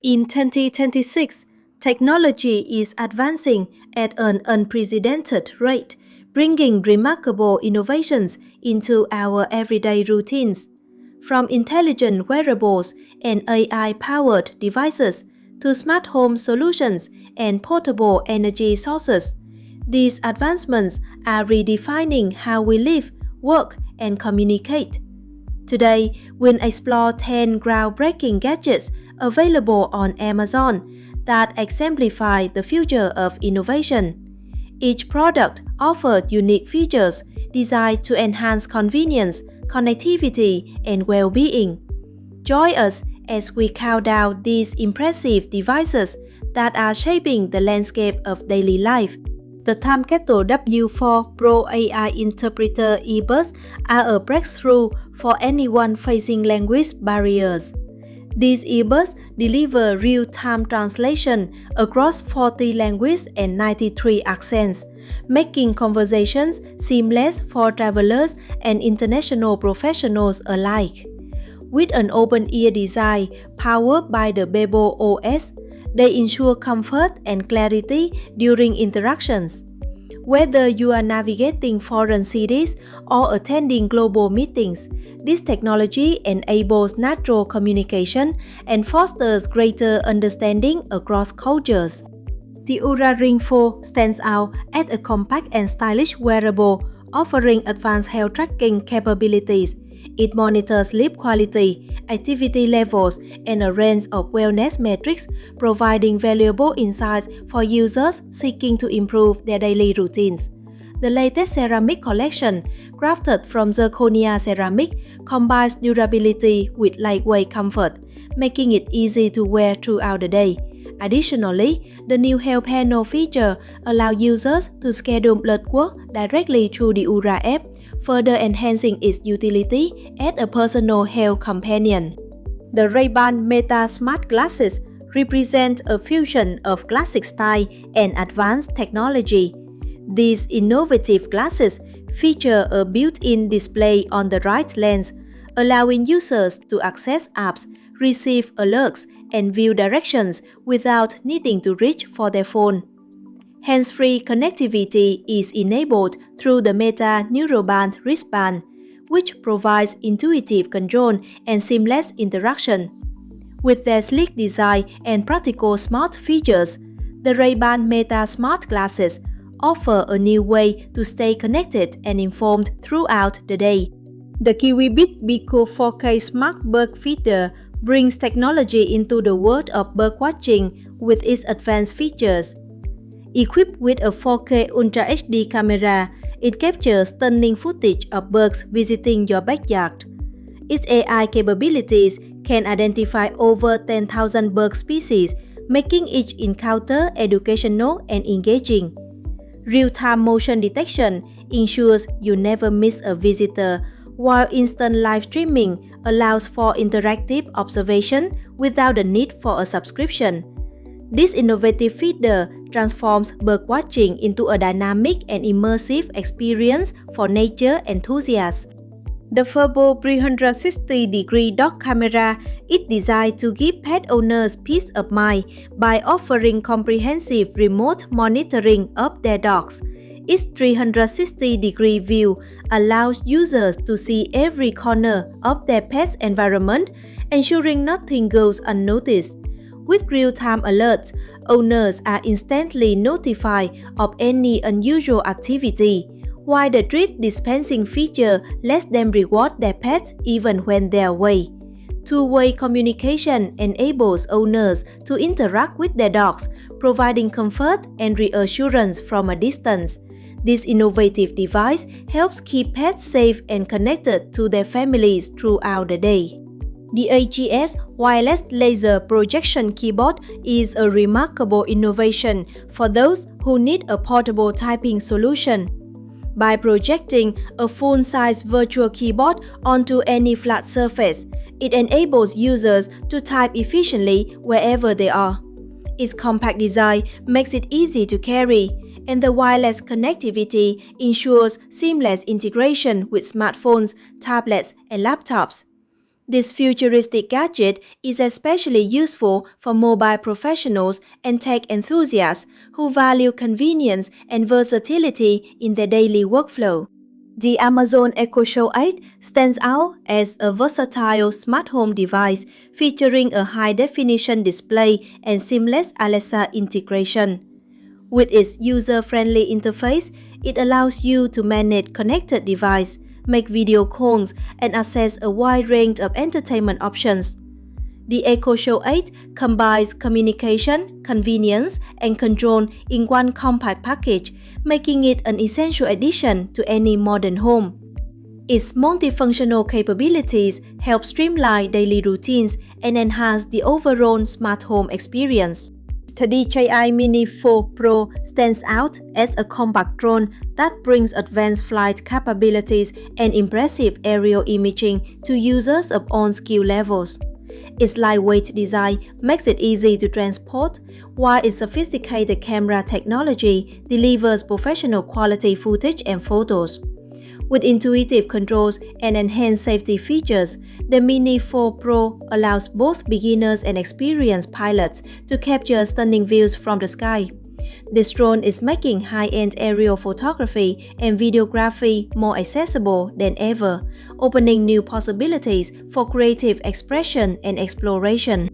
In 2026, technology is advancing at an unprecedented rate, bringing remarkable innovations into our everyday routines. From intelligent wearables and AI-powered devices to smart home solutions and portable energy sources, these advancements are redefining how we live, work, and communicate. Today, we'll explore 10 groundbreaking gadgets available on Amazon that exemplify the future of innovation. Each product offers unique features designed to enhance convenience, connectivity, and well-being. Join us as we count down these impressive devices that are shaping the landscape of daily life. The Timekettle W4 Pro AI Interpreter earbuds are a breakthrough for anyone facing language barriers. These earbuds deliver real-time translation across 40 languages and 93 accents, making conversations seamless for travelers and international professionals alike. With an open-ear design powered by the Beako OS, they ensure comfort and clarity during interactions. Whether you are navigating foreign cities or attending global meetings, this technology enables natural communication and fosters greater understanding across cultures. The Oura Ring 4 stands out as a compact and stylish wearable, offering advanced health tracking capabilities. It monitors sleep quality, activity levels, and a range of wellness metrics, providing valuable insights for users seeking to improve their daily routines. The latest ceramic collection, crafted from zirconia ceramic, combines durability with lightweight comfort, making it easy to wear throughout the day. Additionally, the new health panel feature allows users to schedule blood work directly through the Oura app, further enhancing its utility as a personal health companion. The Ray-Ban Meta Smart Glasses represent a fusion of classic style and advanced technology. These innovative glasses feature a built-in display on the right lens, allowing users to access apps, receive alerts, and view directions without needing to reach for their phone. Hands-free connectivity is enabled through the Meta Neuroband wristband, which provides intuitive control and seamless interaction. With their sleek design and practical smart features, the Ray-Ban Meta Smart Glasses offer a new way to stay connected and informed throughout the day. The Kiwibit Beako 4K Smart Bird Feeder brings technology into the world of birdwatching with its advanced features. Equipped with a 4K Ultra HD camera, it captures stunning footage of birds visiting your backyard. Its AI capabilities can identify over 10,000 bird species, making each encounter educational and engaging. Real-time motion detection ensures you never miss a visitor, while instant live streaming allows for interactive observation without the need for a subscription. This innovative feature transforms birdwatching into a dynamic and immersive experience for nature enthusiasts. The Furbo 360-degree dog camera is designed to give pet owners peace of mind by offering comprehensive remote monitoring of their dogs. Its 360-degree view allows users to see every corner of their pet's environment, ensuring nothing goes unnoticed. With real-time alerts, owners are instantly notified of any unusual activity, while the treat dispensing feature lets them reward their pets even when they're away. Two-way communication enables owners to interact with their dogs, providing comfort and reassurance from a distance. This innovative device helps keep pets safe and connected to their families throughout the day. The AGS Wireless Laser Projection Keyboard is a remarkable innovation for those who need a portable typing solution. By projecting a full-size virtual keyboard onto any flat surface, it enables users to type efficiently wherever they are. Its compact design makes it easy to carry, and the wireless connectivity ensures seamless integration with smartphones, tablets, and laptops. This futuristic gadget is especially useful for mobile professionals and tech enthusiasts who value convenience and versatility in their daily workflow. The Amazon Echo Show 8 stands out as a versatile smart home device featuring a high-definition display and seamless Alexa integration. With its user-friendly interface, it allows you to manage connected devices, make video calls, and access a wide range of entertainment options. The Echo Show 8 combines communication, convenience, and control in one compact package, making it an essential addition to any modern home. Its multifunctional capabilities help streamline daily routines and enhance the overall smart home experience. The DJI Mini 4 Pro stands out as a compact drone that brings advanced flight capabilities and impressive aerial imaging to users of all skill levels. Its lightweight design makes it easy to transport, while its sophisticated camera technology delivers professional quality footage and photos. With intuitive controls and enhanced safety features, the Mini 4 Pro allows both beginners and experienced pilots to capture stunning views from the sky. This drone is making high-end aerial photography and videography more accessible than ever, opening new possibilities for creative expression and exploration.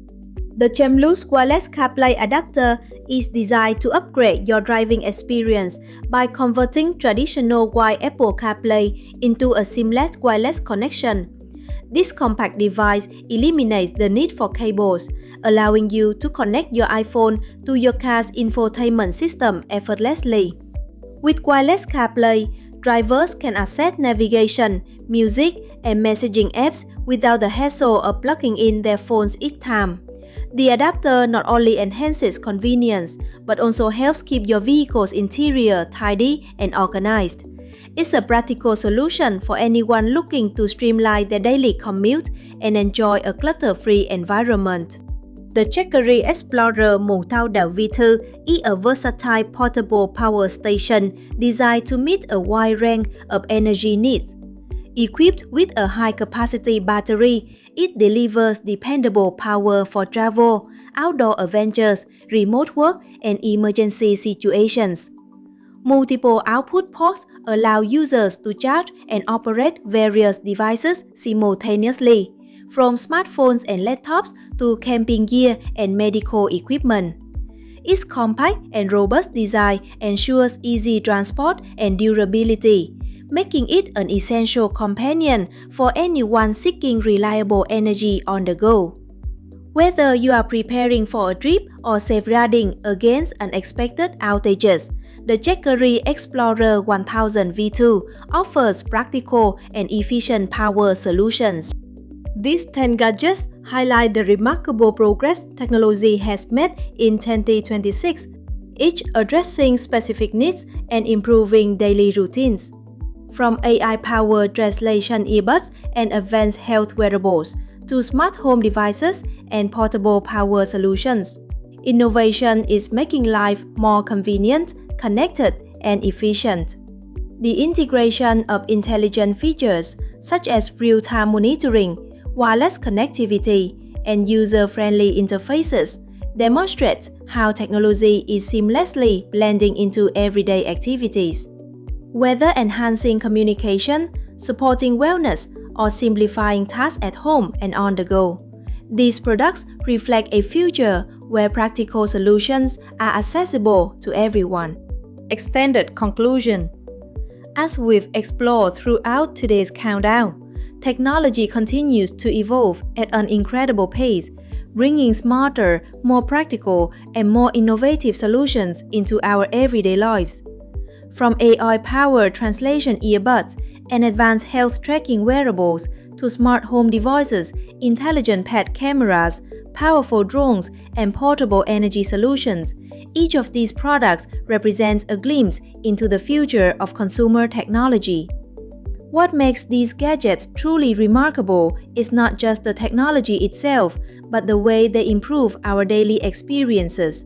The Jemluse wireless CarPlay adapter is designed to upgrade your driving experience by converting traditional wired Apple CarPlay into a seamless wireless connection. This compact device eliminates the need for cables, allowing you to connect your iPhone to your car's infotainment system effortlessly. With wireless CarPlay, drivers can access navigation, music, and messaging apps without the hassle of plugging in their phones each time. The adapter not only enhances convenience, but also helps keep your vehicle's interior tidy and organized. It's a practical solution for anyone looking to streamline their daily commute and enjoy a clutter-free environment. The Jackery Explorer 1000 V2 is a versatile portable power station designed to meet a wide range of energy needs. Equipped with a high-capacity battery, it delivers dependable power for travel, outdoor adventures, remote work, and emergency situations. Multiple output ports allow users to charge and operate various devices simultaneously, from smartphones and laptops to camping gear and medical equipment. Its compact and robust design ensures easy transport and durability, making it an essential companion for anyone seeking reliable energy on the go. Whether you are preparing for a trip or safeguarding against unexpected outages, the Jackery Explorer 1000 V2 offers practical and efficient power solutions. These 10 gadgets highlight the remarkable progress technology has made in 2026, each addressing specific needs and improving daily routines. From AI-powered translation earbuds and advanced health wearables to smart home devices and portable power solutions, innovation is making life more convenient, connected, and efficient. The integration of intelligent features such as real-time monitoring, wireless connectivity, and user-friendly interfaces demonstrates how technology is seamlessly blending into everyday activities. Whether enhancing communication, supporting wellness, or simplifying tasks at home and on the go, these products reflect a future where practical solutions are accessible to everyone. Extended conclusion. As we've explored throughout today's countdown, technology continues to evolve at an incredible pace, bringing smarter, more practical, and more innovative solutions into our everyday lives. From AI-powered translation earbuds and advanced health tracking wearables to smart home devices, intelligent pet cameras, powerful drones, and portable energy solutions, each of these products represents a glimpse into the future of consumer technology. What makes these gadgets truly remarkable is not just the technology itself, but the way they improve our daily experiences.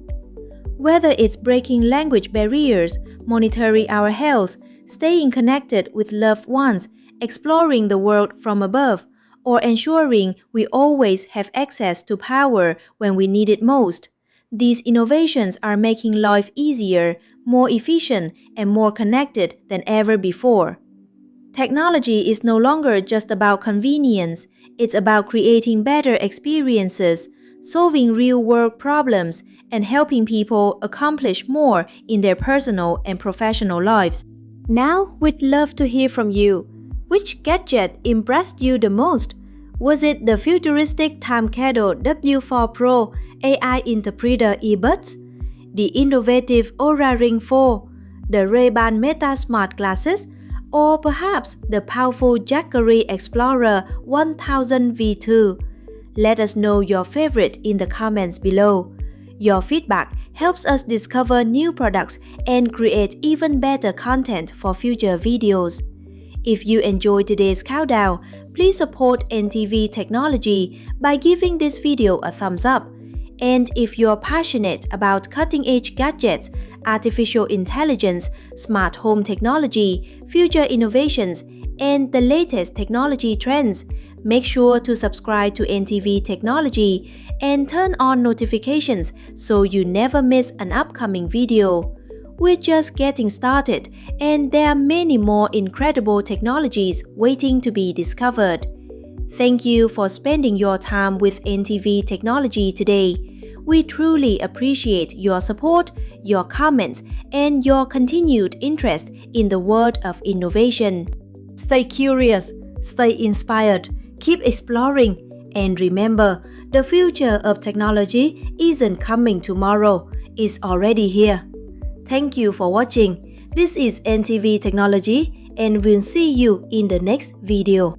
Whether it's breaking language barriers, monitoring our health, staying connected with loved ones, exploring the world from above, or ensuring we always have access to power when we need it most. These innovations are making life easier, more efficient, and more connected than ever before. Technology is no longer just about convenience, it's about creating better experiences, solving real-world problems, and helping people accomplish more in their personal and professional lives. Now, we'd love to hear from you. Which gadget impressed you the most? Was it the futuristic Timekettle W4 Pro AI interpreter earbuds, the innovative Oura Ring 4, the Ray-Ban Meta Smart Glasses, or perhaps the powerful Jackery Explorer 1000 V2? Let us know your favorite in the comments below. Your feedback helps us discover new products and create even better content for future videos. If you enjoyed today's countdown, please support NTV Technology by giving this video a thumbs up. And if you're passionate about cutting-edge gadgets, artificial intelligence, smart home technology, future innovations, and the latest technology trends, make sure to subscribe to NTV Technology and turn on notifications so you never miss an upcoming video. We're just getting started, and there are many more incredible technologies waiting to be discovered. Thank you for spending your time with NTV Technology today. We truly appreciate your support, your comments, and your continued interest in the world of innovation. Stay curious, stay inspired, keep exploring, and remember, the future of technology isn't coming tomorrow, it's already here. Thank you for watching. This is NTV Technology, and we'll see you in the next video.